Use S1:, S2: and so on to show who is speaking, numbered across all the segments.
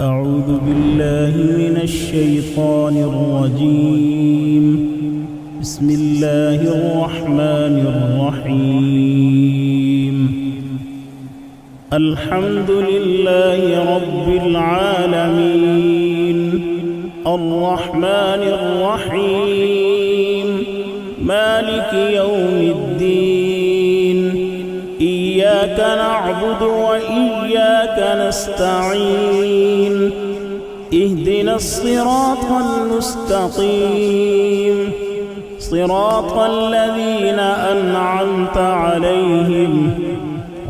S1: أعوذ بالله من الشيطان الرجيم. بسم الله الرحمن الرحيم. الحمد لله رب العالمين، الرحمن الرحيم، مالك يوم الدين. إياك نعبد وإياك نستعين. اهدنا الصراط المستقيم، صراط الذين أنعمت عليهم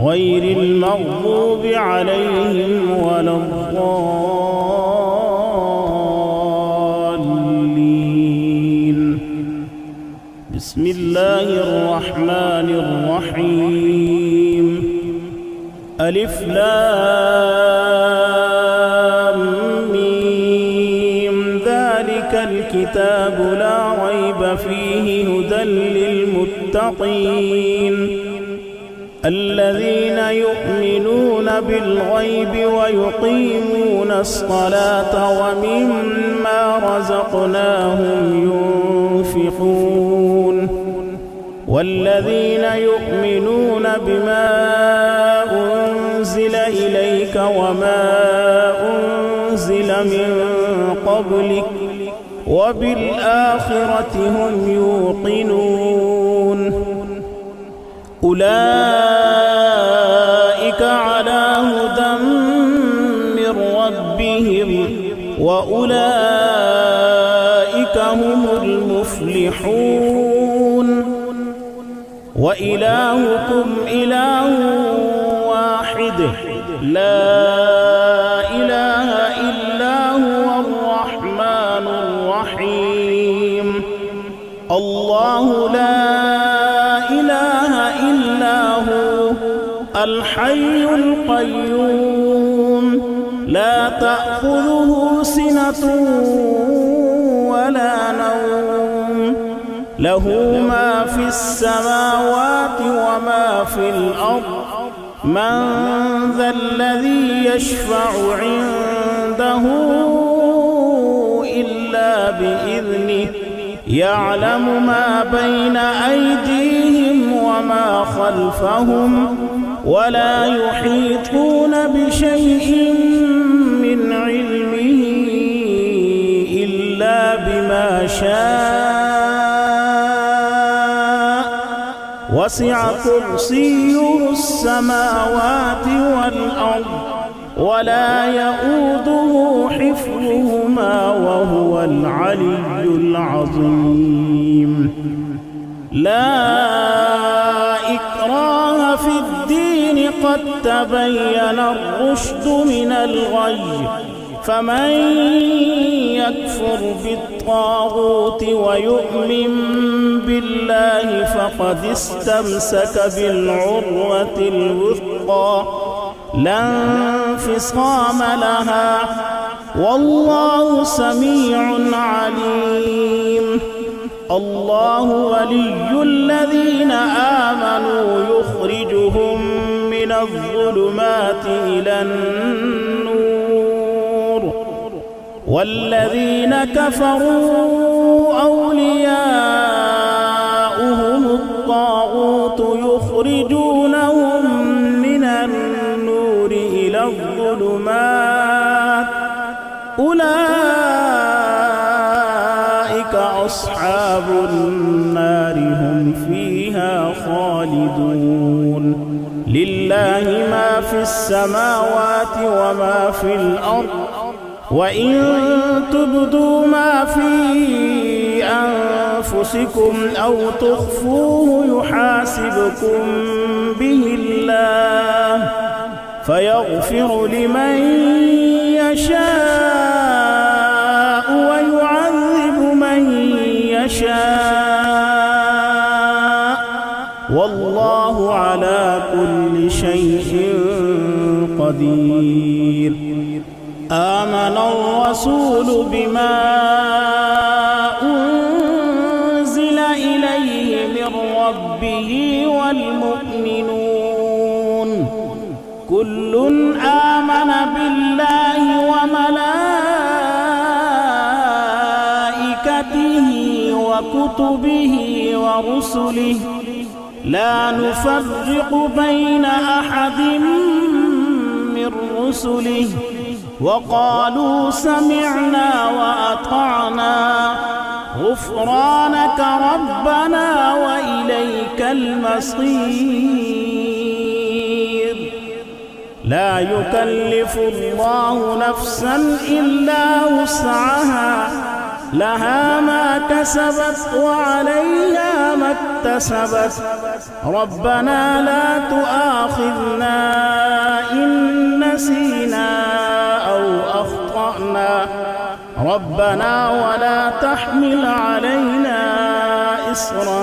S1: غير المغضوب عليهم ولا الضالين. بسم الله الرحمن الرحيم. ألف لام ميم. ذلك الكتاب لا ريب فيه هدى للمتقين الذين يؤمنون بالغيب ويقيمون الصلاة ومما رزقناهم ينفقون والذين يؤمنون بما أنزل إليك وما أنزل من قبلك وبالآخرة هم يوقنون. أولئك على هدى من ربهم وأولئك هم المفلحون. وإلهكم إله واحد لا إله إلا هو الرحمن الرحيم. الله لا إله إلا هو الحي القيوم لا تأخذه سنة ولا نوم له ما في السماوات وما في الأرض. من ذا الذي يشفع عنده إلا بإذنه يعلم ما بين أيديهم وما خلفهم ولا يحيطون بشيء من علمه إلا بما شاء. وسع كرسيه السماوات والأرض ولا يؤوده حفظهما وهو العلي العظيم. لا إكراه في الدين قد تبين الرشد من الغي. فمن يكفر بالطاغوت ويؤمن بالله فقد استمسك بالعروة الوثقى لا انفصام لها والله سميع عليم. الله ولي الذين آمنوا يخرجهم من الظلمات إلى النور والذين كفروا أولياؤهم الطاغوت يخرجونهم من النور إلى الظلمات. أولئك أصحاب النار هم فيها خالدون. لله ما في السماوات وما في الأرض وإن تبدوا ما في أنفسكم أو تخفوه يحاسبكم به الله فيغفر لمن يشاء ويعذب من يشاء والله على كل شيء قدير. آمن الرسول بما أنزل إليه من ربه والمؤمنون كل آمن بالله وملائكته وكتبه ورسله لا نفرق بين أحد من رسله وقالوا سمعنا وأطعنا غفرانك ربنا وإليك المصير. لا يكلف الله نفسا إلا وسعها لها ما كسبت وعليها ما اكتسبت ربنا لا تؤاخذنا إن نسينا أو أخطأنا ربنا ولا تحمل علينا إصرا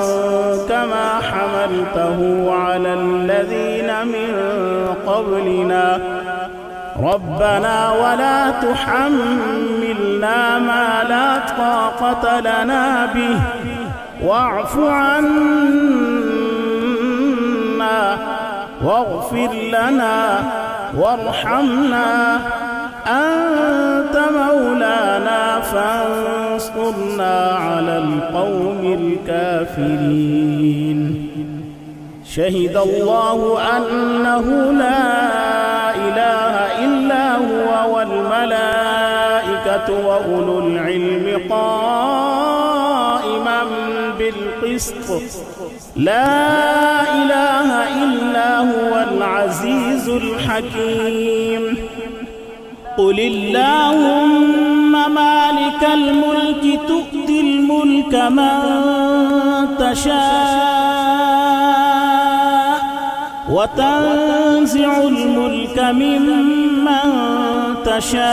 S1: كما حملته على الذين من قبلنا ربنا ولا تحملنا ما لا طاقة لنا به واعف عنا واغفر لنا وارحمنا أنت مولانا فانصرنا على القوم الكافرين. شهد الله أنه لا إله إلا هو والملائكة وأولو العلم قائما بالقسط لا إله إلا هو العزيز الحكيم. قل اللهم مالك الملك تؤتي الملك من تشاء وتنزع الملك ممن تشاء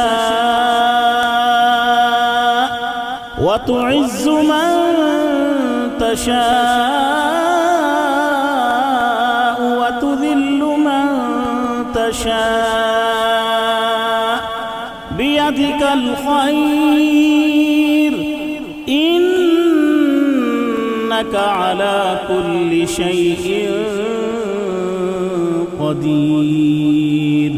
S1: وتعز من تشاء وتذل من تشاء بيدك الخير إنك على كل شيء قدير.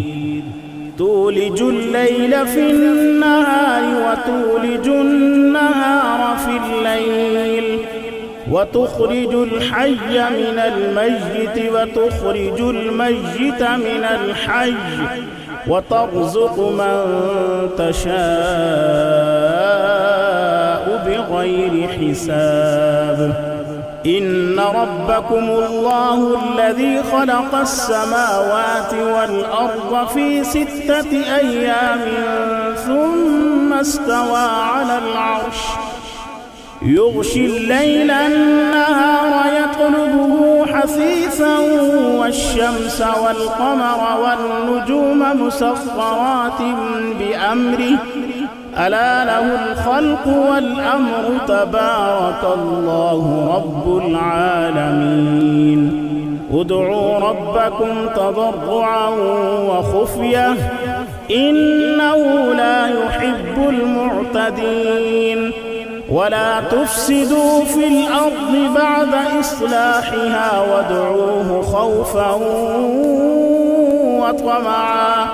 S1: تولج الليل في النهار وتولج النهار في الليل وتخرج الحي من الميت وتخرج الميت من الحي وترزق من تشاء بغير حساب. إن ربكم الله الذي خلق السماوات والأرض في 6 أيام ثم استوى على العرش يغشي الليل النهار يطلبه حثيثا والشمس والقمر والنجوم مسخرات بأمره ألا له الخلق والأمر تبارك الله رب العالمين. ادعوا ربكم تضرعا وخفية إنه لا يحب المعتدين. ولا تفسدوا في الأرض بعد إصلاحها وادعوه خوفا وطمعا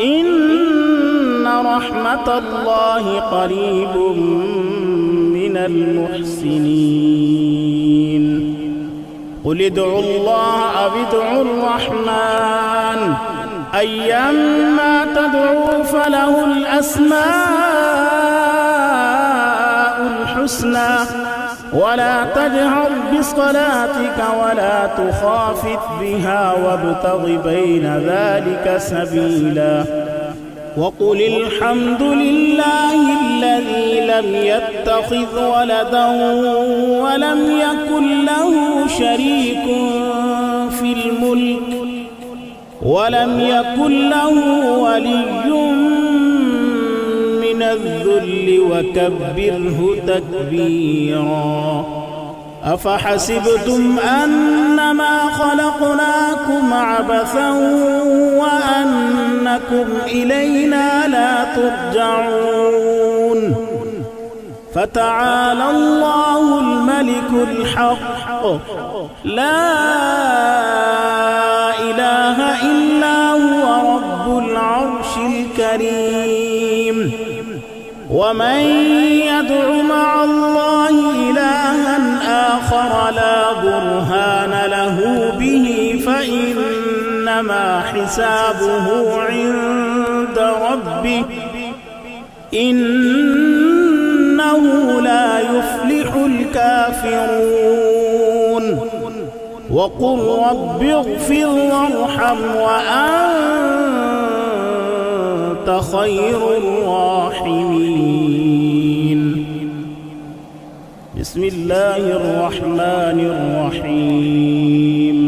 S1: إن رحمة الله قريب من المحسنين. قل ادعوا الله أو ادعوا الرحمن أيما تدعوا فله الأسماء الحسنى ولا تجهر بصلاتك ولا تخافت بها وابتغ بين ذلك سبيلا. وقل الحمد لله الذي لم يتخذ ولدا ولم يكن له شريك في الملك ولم يكن له ولي من الذل وكبره تكبيرا. أفحسبتم أنما خلقناكم عبثا وأنكم إلينا لا ترجعون. فتعالى الله الملك الحق لا إله إلا الكريم ومن يدع مع الله إلها آخر لا برهان له به فإنما حسابه عند ربه إنه لا يفلح الكافرون وقل رب اغفر وارحم وأنت خير الراحمين. بسم الله الرحمن الرحيم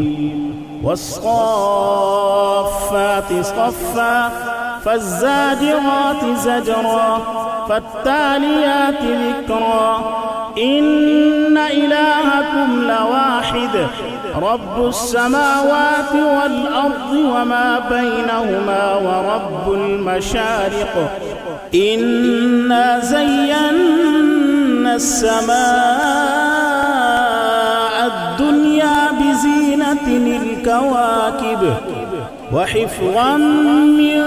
S1: والصافات صفا فالزاجرات زجرا فالتاليات ذكرا إن إلهكم لواحد رب السماوات والأرض وما بينهما ورب المشارق إنا زينا السماء الدنيا بزينة الكواكب وحفظا من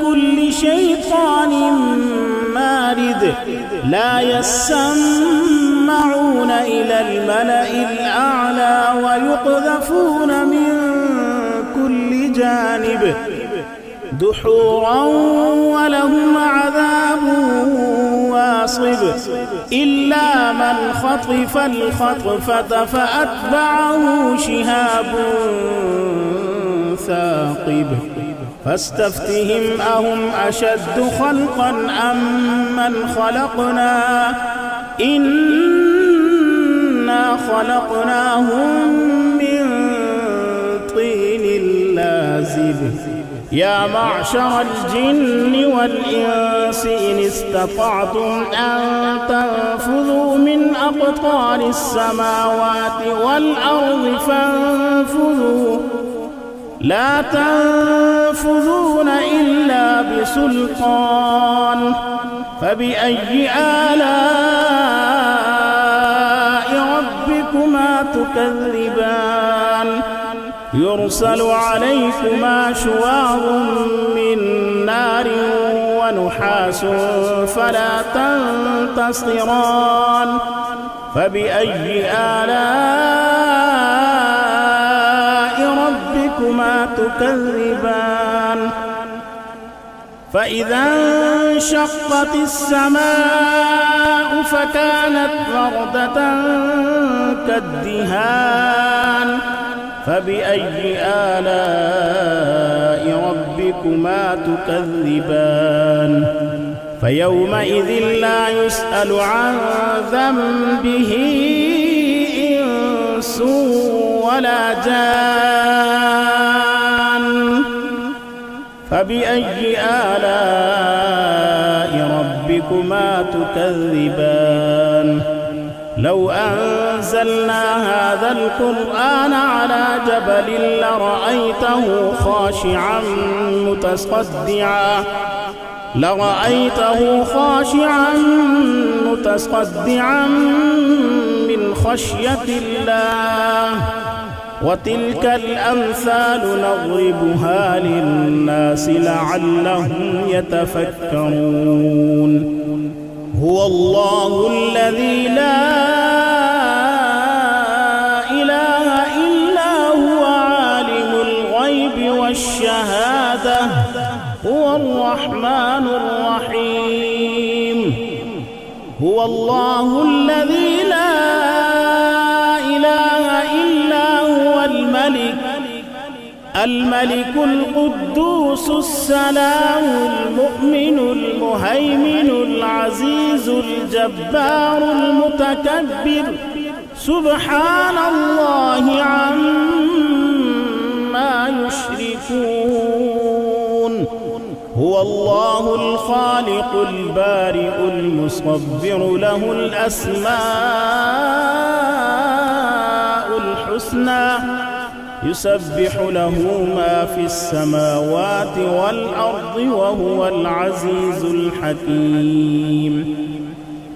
S1: كل شيطان مارد لا يسمعون إلى الملأ الأعلى ويقذفون من كل جانب دحورا ولهم عذاب واصب إلا من خطف الخطفة فأتبعه شهاب ثاقب فاستفتهم أهم أشد خلقا أم من خلقنا إنا خلقناهم من طين لازب يا معشر الجن والإنس إن استطعتم أن تنفذوا من أقطار السماوات والأرض فانفذوا لا تنفذون إلا بسلطان فبأي آلاء ربكما تكذبان يرسل عليكما شواظ من نار ونحاس فلا تنتصران فبأي آلاء ربكما تكذبان فإذا انشقت السماء فكانت وردة كالدهان فبأي آلاء ربكما تكذبان فيومئذ لا يسأل عن ذنبه إنس ولا جان فبأي آلاء ربكما تكذبان لو أنزلنا هذا القرآن على جبل لرأيته خاشعا متصدعا من خشية الله وتلك الأمثال نضربها للناس لعلهم يتفكرون هو الله الذي لا إله إلا هو عالم الغيب والشهادة هو الرحمن الرحيم هو الله الذي لا إله إلا هو الملك القدوس السلام المؤمن المهيمن العزيز الجبار المتكبر سبحان الله عما يشركون هو الله الخالق البارئ المصور له الأسماء الحسنى يسبح له ما في السماوات والأرض وهو العزيز الحكيم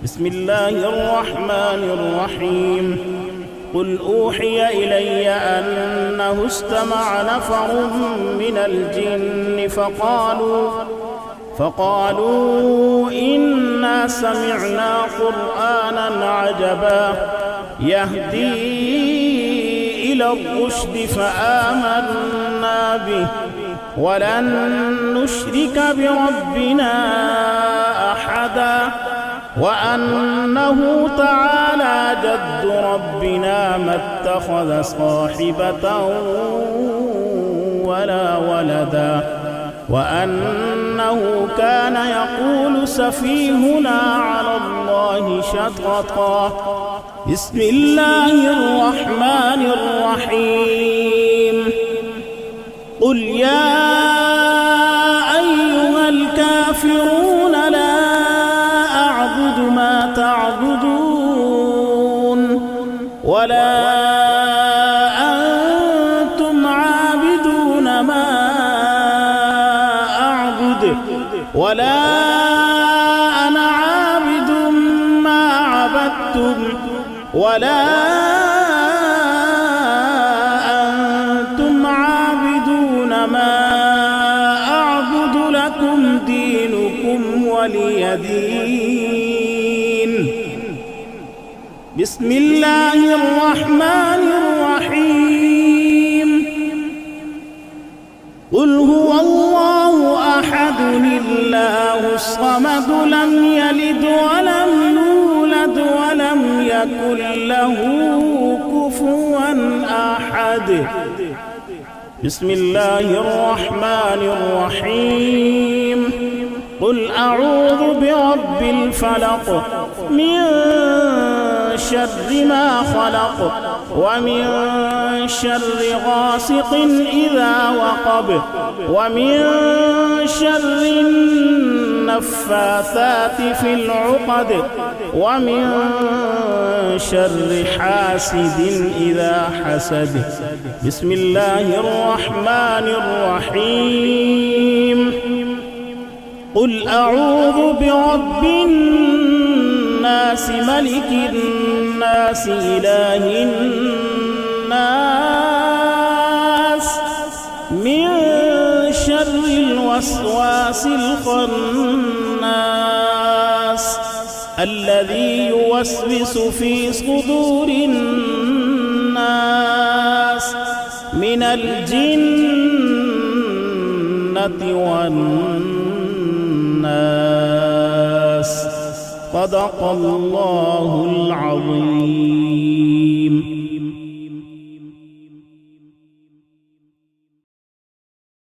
S1: بسم الله الرحمن الرحيم قل أوحي إلي أنه استمع نفر من الجن فقالوا إنا سمعنا قرآنا عجبا يهدي إلى الرشد فآمنا به ولن نشرك بربنا أحدا وأنه تعالى جد ربنا ما اتخذ صاحبة ولا ولدا وأنه كان يقول سفيهنا على الله شططا. بسم الله الرحمن الرحيم. قل يا أيها الكافرون لا أعبد ما تعبدون ولا أنتم عابدون ما أعبد ولا أنا عابد ما عبدتم ولا أنتم عابدون ما أعبد لكم دينكم ولي دين. بسم الله الرحمن الرحيم. قل هو الله أحد الله الصمد لم يلد ولم يولد ولم يكن له كفوا أحد. بسم الله الرحمن الرحيم. قل أعوذ برب الفلق من شر ما خلق ومن شر غاسق إذا وقب ومن شر النفاثات في العقد ومن شر حاسد إذا حسد. بسم الله الرحمن الرحيم. قل أعوذ برب الناس ملك الناس إله الناس من شر الوسواس الخناس الذي يوسوس في صدور الناس من الجنة والناس. صدق الله العظيم.